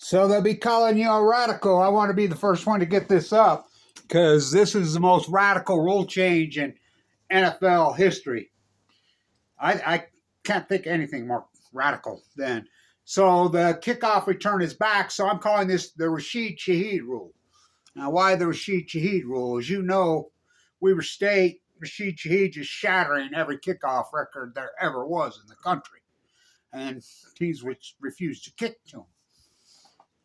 So they'll be calling you a radical. I want to be the first one to get this up because this is the most radical rule change in NFL history. I can't think of anything more radical than. So the kickoff return is back. So I'm calling this the Rashid Shaheed Rule. Now, why the Rashid Shaheed Rule? As you know, Weber State, Rashid Shaheed is shattering every kickoff record there ever was in the country. And teams which refused to kick to him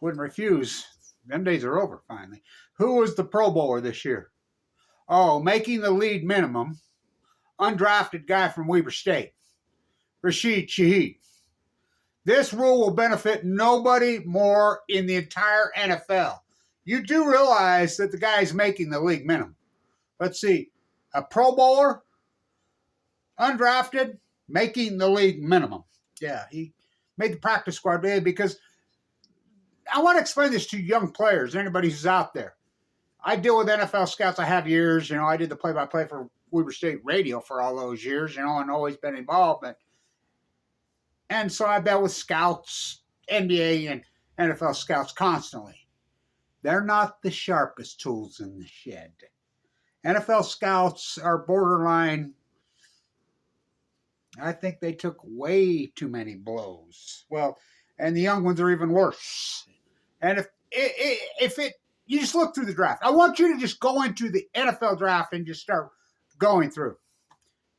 wouldn't refuse. Them days are over, finally. Who was the Pro Bowler this year? Oh, making the league minimum, undrafted guy from Weber State, Rashid Shaheed. This rule will benefit nobody more in the entire NFL. You do realize that the guy's making the league minimum. Let's see, a Pro Bowler, undrafted, making the league minimum. Yeah, he made the practice squad because I want to explain this to young players, anybody who's out there. I deal with NFL scouts. I have years. I did the play-by-play for Weber State Radio for all those years, and always been involved. And so I dealt with scouts, NBA and NFL scouts constantly. They're not the sharpest tools in the shed. NFL scouts are borderline. I think they took way too many blows. Well, and the young ones are even worse. And if you just look through the draft. I want you to just go into the NFL draft and just start going through.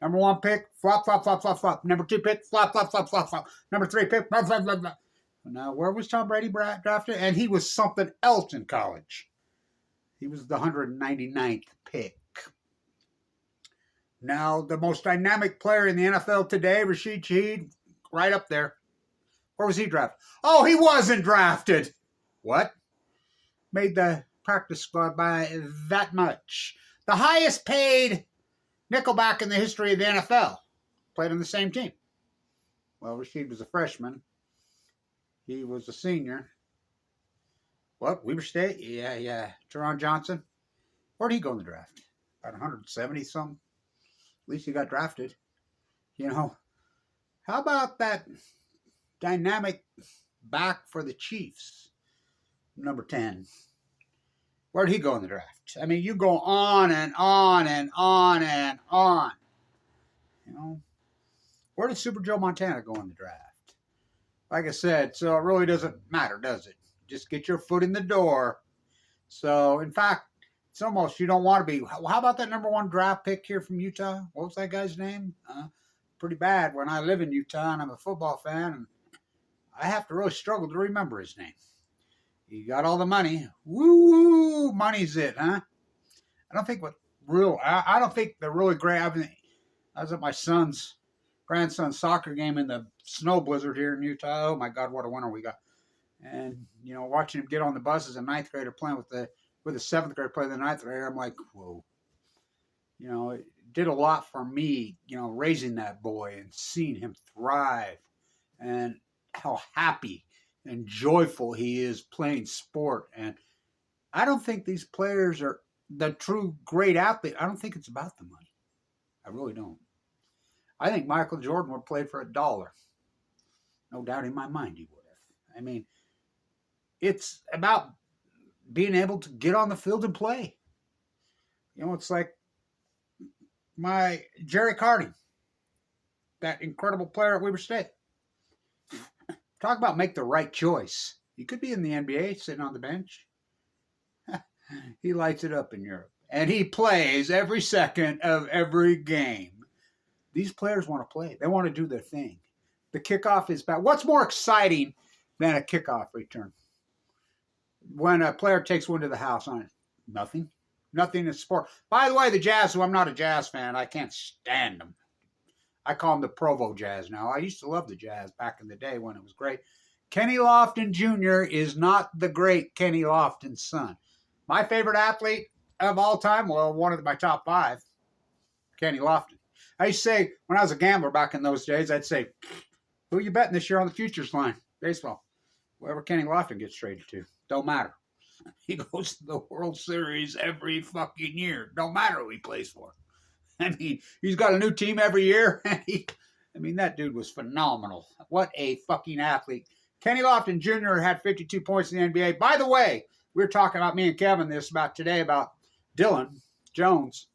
Number 1 pick, flop, flop, flop, flop, flop. Number 2 pick, flop, flop, flop, flop, flop. Number 3 pick, flop, flop, flop, flop. Now, where was Tom Brady drafted? And he was something else in college. He was the 199th pick. Now, the most dynamic player in the NFL today, Rashid Shaheed, right up there. Where was he drafted? Oh, he wasn't drafted. What? Made the practice squad by that much. The highest paid nickelback in the history of the NFL. Played on the same team. Well, Rashid was a freshman. He was a senior. What? Weber State? Yeah. Teron Johnson. Where'd he go in the draft? About 170-something. At least he got drafted. How about that dynamic back for the Chiefs? Number 10. Where'd he go in the draft? I mean, you go on and on and on and on. Where did Super Joe Montana go in the draft? Like I said, so it really doesn't matter, does it? Just get your foot in the door. So, in fact, it's almost you don't want to be. How about that number 1 draft pick here from Utah? What was that guy's name? Pretty bad when I live in Utah and I'm a football fan, and I have to really struggle to remember his name. He got all the money. Woo! Money's it, huh? I don't think they're really great. I was at my grandson's soccer game in the snow blizzard here in Utah. Oh my God, what a winter we got! And watching him get on the bus as a 9th grader playing with the 7th grader playing the 9th grader, I'm like, whoa. It did a lot for me. Raising that boy and seeing him thrive, and how happy and joyful he is playing sport. And I don't think these players are the true great athlete. I don't think it's about the money. I really don't. I think Michael Jordan would have played for $1. No doubt in my mind he would have. I mean, it's about being able to get on the field and play. It's like my Jerry Cardi, that incredible player at Weber State. Talk about make the right choice. He could be in the NBA sitting on the bench. He lights it up in Europe. And he plays every second of every game. These players want to play. They want to do their thing. The kickoff is back. What's more exciting than a kickoff return? When a player takes one to the house on it. Nothing. Nothing in sport. By the way, the Jazz, who I'm not a Jazz fan, I can't stand them. I call them the Provo Jazz now. I used to love the Jazz back in the day when it was great. Kenny Lofton Jr. is not the great Kenny Lofton's son. My favorite athlete of all time, well, one of my top 5, Kenny Lofton. I used to say, when I was a gambler back in those days, I'd say, who are you betting this year on the futures line? Baseball. Whoever Kenny Lofton gets traded to. Don't matter. He goes to the World Series every fucking year. Don't matter who he plays for. I mean, he's got a new team every year. And that dude was phenomenal. What a fucking athlete. Kenny Lofton Jr. had 52 points in the NBA. By the way, we were talking about, me and Kevin, this about today, about Dylan Jones.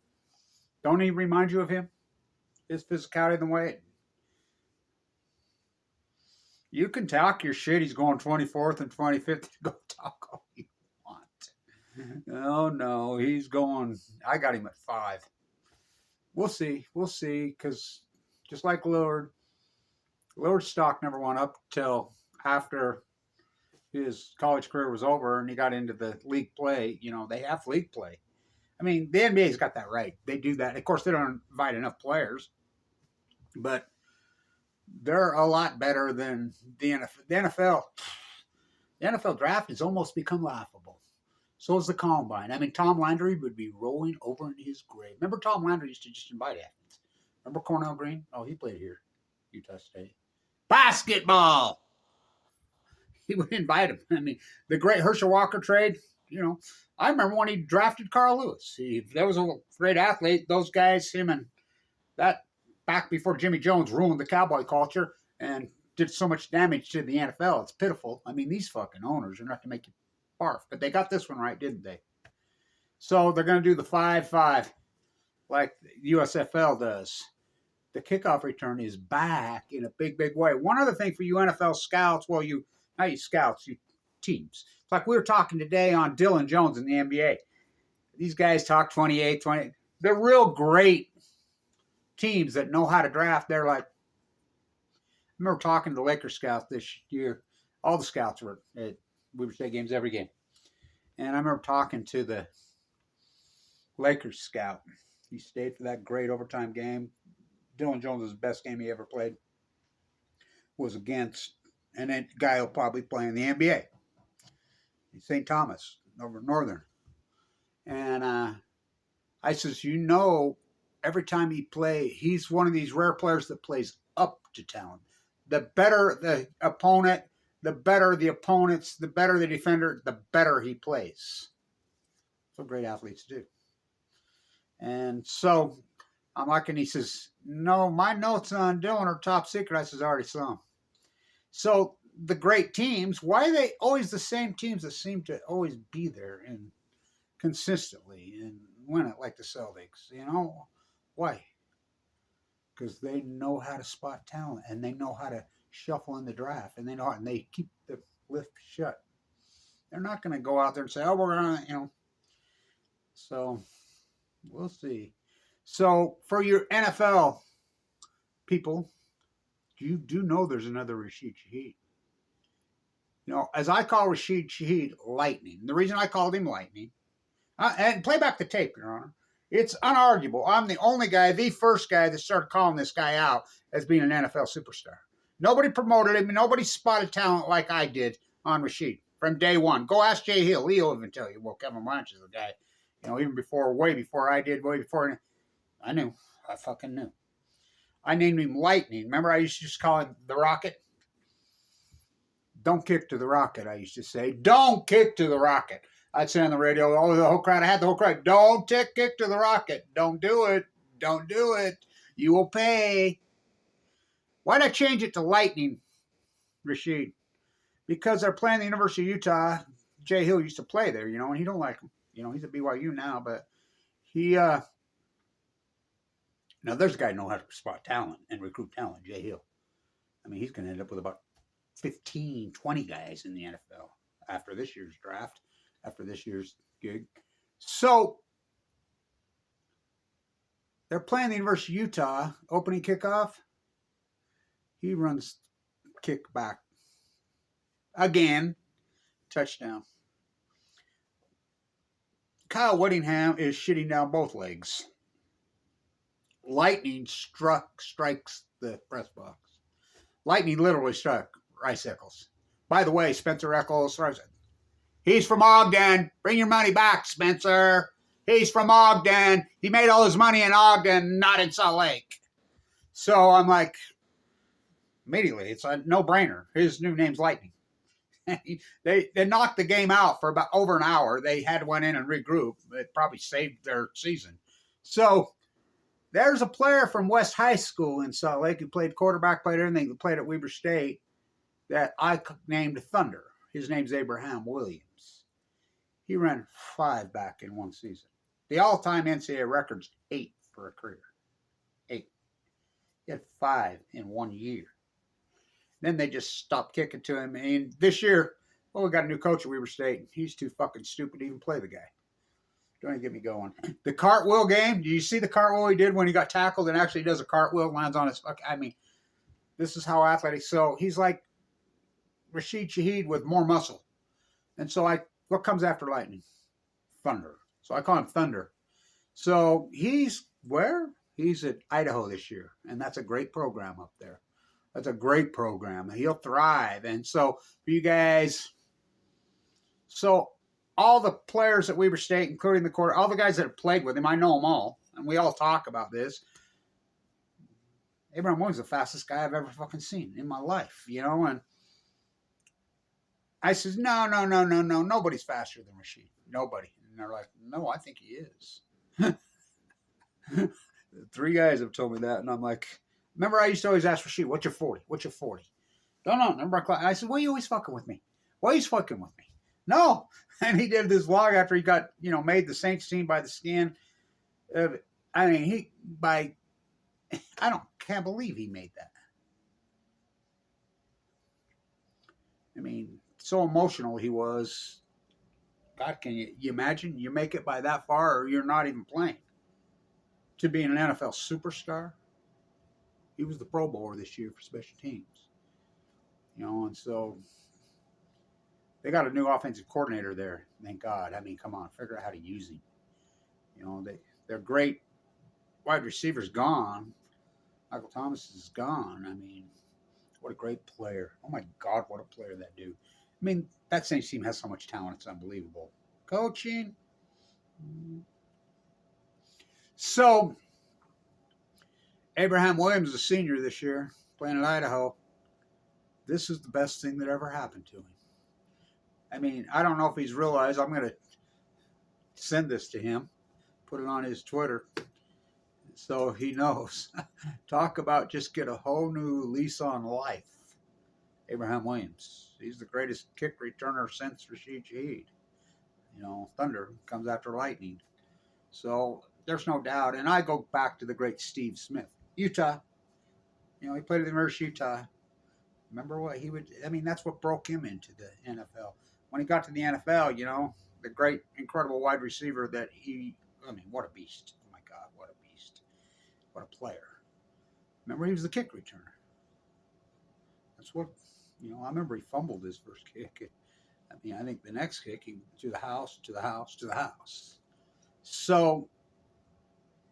Don't he remind you of him? His physicality and the way. You can talk your shit. He's going 24th and 25th. Go talk all you want. Oh, no. He's going. I got him at 5. We'll see. We'll see. Because just like Lillard's stock never went up till after his college career was over and he got into the league play. You know, they have league play. I mean, the NBA's got that right. They do that. Of course, they don't invite enough players. But they're a lot better than the NFL. The NFL draft has almost become laughable. So is the Combine. I mean, Tom Landry would be rolling over in his grave. Remember Tom Landry used to just invite athletes. Remember Cornell Green? Oh, he played here, Utah State. Basketball! He would invite him. I mean, the great Herschel Walker trade, you know. I remember when he drafted Carl Lewis. That was a great athlete. Those guys, him and that, back before Jimmy Jones ruined the cowboy culture and did so much damage to the NFL. It's pitiful. I mean, these fucking owners are not to make you barf. But they got this one right, didn't they? So they're going to do the 5-5 like USFL does. The kickoff return is back in a big, big way. One other thing for you NFL scouts, well, not you scouts, you teams. It's like we were talking today on Dylan Jones in the NBA. These guys talk 28, 20. They're real great teams that know how to draft. They're like, I remember talking to the Lakers scouts this year. All the scouts were at Weber State games every game. And I remember talking to the Lakers scout. He stayed for that great overtime game. Dylan Jones' best game he ever played was against, and that guy will probably play in the NBA. St. Thomas over Northern. And I says, you know, every time he play, he's one of these rare players that plays up to talent. The better the opponent, the better the opponents, the better the defender, the better he plays. That's what great athletes do. And so I'm like, and he says, no, my notes on Dylan are top secret. I says, I already saw them. So the great teams, why are they always the same teams that seem to always be there and consistently and win it like the Celtics? You know, why? Because they know how to spot talent and they know how to shuffle in the draft and they know how, and they keep the lift shut. They're not going to go out there and say, oh, we're going to, you know. So we'll see. So for your NFL people, you do know there's another Rashid Shaheed. You know, as I call Rashid Shaheed, Lightning. The reason I called him Lightning, and play back the tape, Your Honor. It's unarguable. I'm the only guy, the first guy that started calling this guy out as being an NFL superstar. Nobody promoted him. Nobody spotted talent like I did on Rashid from day one. Go ask Jay Hill. He'll even tell you, well, Kevin Blanch is the guy. You know, even before, way before I did, way before I knew. I fucking knew. I named him Lightning. Remember I used to just call him the Rocket? Don't kick to the Rocket, I used to say. Don't kick to the Rocket. I'd say on the radio, oh, the whole crowd, I had the whole crowd, don't kick to the Rocket. Don't do it. Don't do it. You will pay. Why'd I change it to Lightning, Rashid? Because they're playing the University of Utah. Jay Hill used to play there, you know, and he don't like him. You know, he's at BYU now, but he, now there's a guy who knows how to spot talent and recruit talent, Jay Hill. I mean, he's going to end up with about 15, 20 guys in the NFL after this year's draft, after this year's gig. So they're playing the University of Utah, opening kickoff. He runs kick back again, touchdown. Kyle Whittingham is shitting down both legs. Lightning strikes the press box. Lightning literally struck Rice Eccles. By the way, Spencer Eccles, he's from Ogden. Bring your money back, Spencer. He's from Ogden. He made all his money in Ogden, not in Salt Lake. So I'm like, immediately, it's a no-brainer. His new name's Lightning. They knocked the game out for about over an hour. They had to went in and regroup. It probably saved their season. So there's a player from West High School in Salt Lake who played quarterback, played everything, who played at Weber State. that I named Thunder. His name's Abraham Williams. He ran 5 back in one season. The all-time NCAA record's 8 for a career. 8. He had 5 in 1 year. Then they just stopped kicking to him. And this year, we got a new coach at Weber State. He's too fucking stupid to even play the guy. Don't even get me going. The cartwheel game. Do you see the cartwheel he did when he got tackled and actually does a cartwheel, lands on his fuck? I mean, this is how athletic. So he's like Rashid Shaheed with more muscle. And so what comes after lightning? Thunder. So I call him Thunder. So he's where? He's at Idaho this year. And that's a great program up there. That's a great program. He'll thrive. And so for you guys, so all the players at Weber State, including all the guys that have played with him, I know them all. And we all talk about this. Abraham Williams is the fastest guy I've ever fucking seen in my life, And I says, no, nobody's faster than Rashid. Nobody. And they're like, no, I think he is. 3 guys have told me that, and I'm like, remember I used to always ask Rashid, what's your 40? What's your 40? No, remember I said, why are you always fucking with me? Why are you fucking with me? No. And he did this vlog after he got, made the Saints team by the skin. I can't believe he made that. I mean, so emotional he was. God, can you imagine? You make it by that far or you're not even playing. To be an NFL superstar. He was the Pro Bowler this year for special teams. And so they got a new offensive coordinator there. Thank God. I mean, come on, figure out how to use him. They're great. Wide receivers gone. Michael Thomas is gone. I mean, what a great player. Oh my God, what a player that dude. I mean, that Saints team has so much talent, it's unbelievable. Coaching. So, Abraham Williams is a senior this year, playing at Idaho. This is the best thing that ever happened to him. I mean, I don't know if he's realized. I'm going to send this to him, put it on his Twitter, so he knows. Talk about just get a whole new lease on life. Abraham Williams. He's the greatest kick returner since Rashid Shaheed. Thunder comes after lightning. So there's no doubt. And I go back to the great Steve Smith. Utah. He played at the University of Utah. Remember what he would, that's what broke him into the NFL. When he got to the NFL, the great, incredible wide receiver that what a beast. Oh my God, what a beast. What a player. Remember, he was the kick returner. That's what, I remember he fumbled his first kick. I think the next kick, he to the house. So,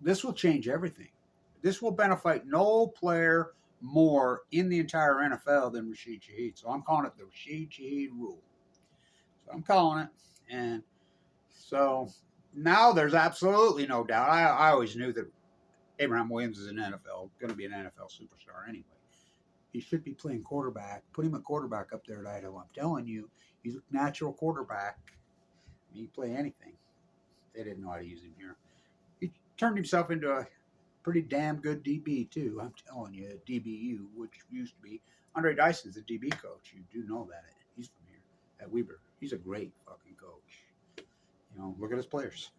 this will change everything. This will benefit no player more in the entire NFL than Rashid Shaheed. So I'm calling it the Rashid Shaheed Rule. So I'm calling it. And so now there's absolutely no doubt. I always knew that Abraham Williams is going to be an NFL superstar anyway. He should be playing quarterback. Put him a quarterback up there at Idaho. I'm telling you, he's a natural quarterback. He can play anything. They didn't know how to use him here. He turned himself into a pretty damn good DB, too. I'm telling you, DBU, which used to be. Andre Dyson's the DB coach. You do know that. He's from here at Weber. He's a great fucking coach. Look at his players.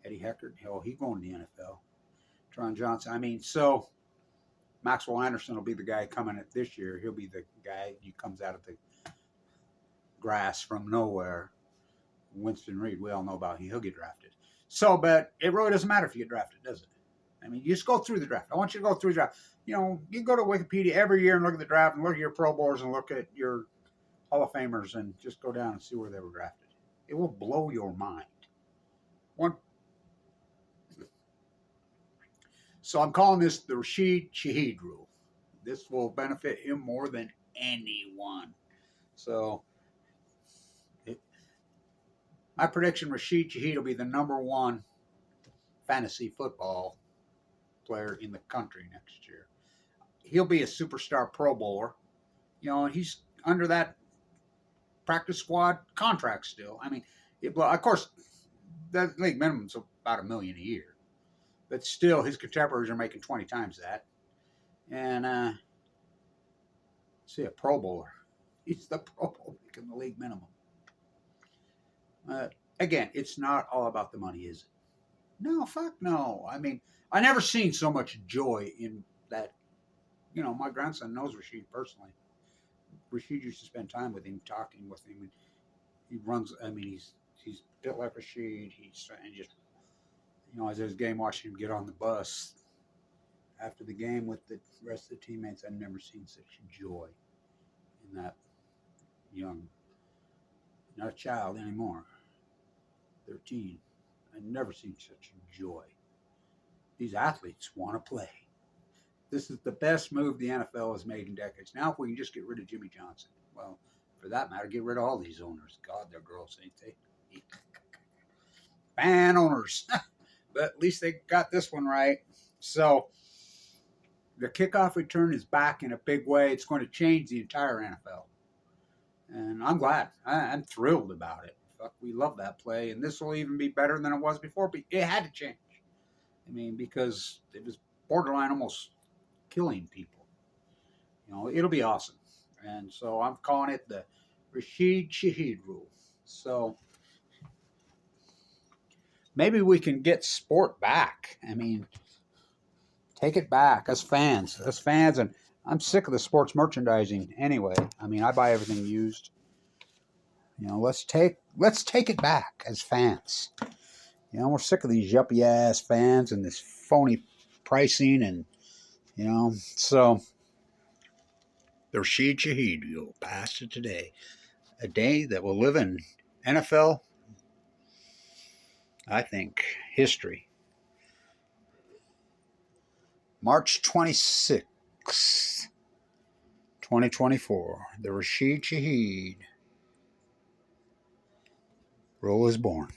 Eddie Heckard, he's going to the NFL. Tron Johnson. So Maxwell Anderson will be the guy coming at this year. He'll be the guy who comes out of the grass from nowhere. Winston Reed, we all know about him. He'll get drafted. So, but it really doesn't matter if you get drafted, does it? You just go through the draft. I want you to go through the draft. You go to Wikipedia every year and look at the draft and look at your Pro Bowlers and look at your Hall of Famers and just go down and see where they were drafted. It will blow your mind. So I'm calling this the Rashid Shaheed Rule. This will benefit him more than anyone. So my prediction, Rashid Shaheed will be the number 1 fantasy football player in the country next year. He'll be a superstar Pro Bowler. And he's under that practice squad contract still. Of course, the league minimum's about $1 million a year. But still, his contemporaries are making 20 times that. And, a Pro Bowler. He's the Pro Bowl making the league minimum. Again, it's not all about the money, is it? No, fuck no. I mean, I never seen so much joy in that. My grandson knows Rashid personally. Rashid used to spend time with him, talking with him, and he runs. I mean, he's built like Rashid. He's and just as I was game watching him get on the bus after the game with the rest of the teammates, I've never seen such joy in that young, not a child anymore, 13. I've never seen such joy. These athletes want to play. This is the best move the NFL has made in decades. Now, if we can just get rid of Jimmy Johnson, well, for that matter, get rid of all these owners. God, they're gross, ain't they? Fan owners. But at least they got this one right. So the kickoff return is back in a big way. It's going to change the entire NFL. And I'm glad. I'm thrilled about it. Fuck, we love that play. And this will even be better than it was before. But it had to change. I mean, because it was borderline almost killing people. It'll be awesome. And so I'm calling it the Rashid Shaheed Rule. So maybe we can get sport back. I mean, take it back as fans, and I'm sick of the sports merchandising anyway. I mean, I buy everything used. Let's take it back as fans. We're sick of these yuppie ass fans and this phony pricing, and so the Rashid Shaheed Rule passed it today, a day that will live in NFL, I think, history. March 26th, 2024, the Rashid Shaheed Rule is born.